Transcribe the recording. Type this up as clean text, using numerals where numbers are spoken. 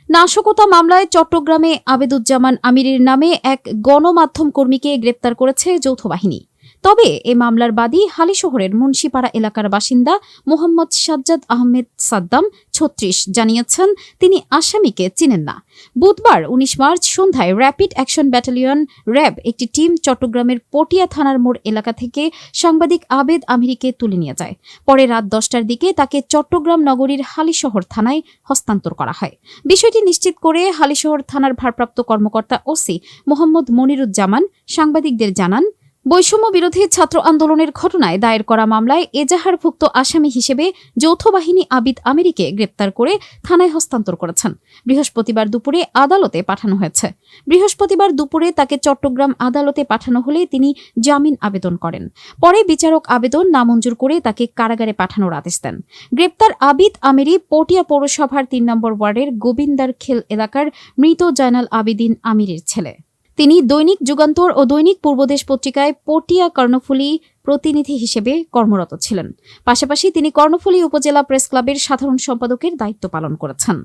নাশকতা মামলায় চট্টগ্রামে আবেদুজ্জামান আমিরের নামে এক গণমাধ্যম কর্মীকে গ্রেপ্তার করেছে যৌথ বাহিনী। তবে এ মামলার বাদী হালিশহরের মুন্সিপাড়া এলাকার বাসিন্দা মোহাম্মদ সাজ্জাদ আহমেদ সাদ্দাম ৩৬ জানিয়েছেন তিনি আসামিকে চিনেন না। বুধবার ১৯ মার্চ সন্ধ্যায় র্যাপিড অ্যাকশন ব্যাটালিয়ন র্যাব একটি টিম চট্টগ্রামের পটিয়া থানার মোড় এলাকা থেকে সাংবাদিক আবেদ আমিরকে তুলে নিয়ে যায়। পরে রাত ১০টার দিকে তাকে চট্টগ্রাম নগরীর হালিশহর থানায় হস্তান্তর করা হয়। বিষয়টি নিশ্চিত করে হালিশহর থানার ভারপ্রাপ্ত কর্মকর্তা ওসি মোহাম্মদ মনিরুজ্জামান সাংবাদিকদের জানান, বৈষম্য বিরোধী ছাত্র আন্দোলনের ঘটনায় দায়ের করা মামলায় এজাহারভুক্ত আসামি হিসেবে যৌথ বাহিনী আবিদ আমিরকে গ্রেপ্তার করে থানায় হস্তান্তর করেছেন। বৃহস্পতিবার দুপুরে আদালতে পাঠানো হয়েছে। বৃহস্পতিবার দুপুরে তাকে চট্টগ্রাম আদালতে পাঠানো হলে তিনি জামিন আবেদন করেন। পরে বিচারক আবেদন নামঞ্জুর করে তাকে কারাগারে পাঠানোর আদেশ দেন। গ্রেপ্তার আবিদ আমিরি পটিয়া পৌরসভার ৩ নম্বর ওয়ার্ডের গোবিন্দার খেল এলাকার মৃত জয়নাল আবেদিন আমিরের ছেলে। তিনি দৈনিক যুগান্তর ও দৈনিক পূর্বদেশ পত্রিকায় পটিয়া কর্ণফুলী প্রতিনিধি হিসেবে কর্মরত ছিলেন। পাশাপাশি তিনি কর্ণফুলী উপজেলা প্রেস ক্লাবের সাধারণ সম্পাদকের দায়িত্ব পালন করেছেন।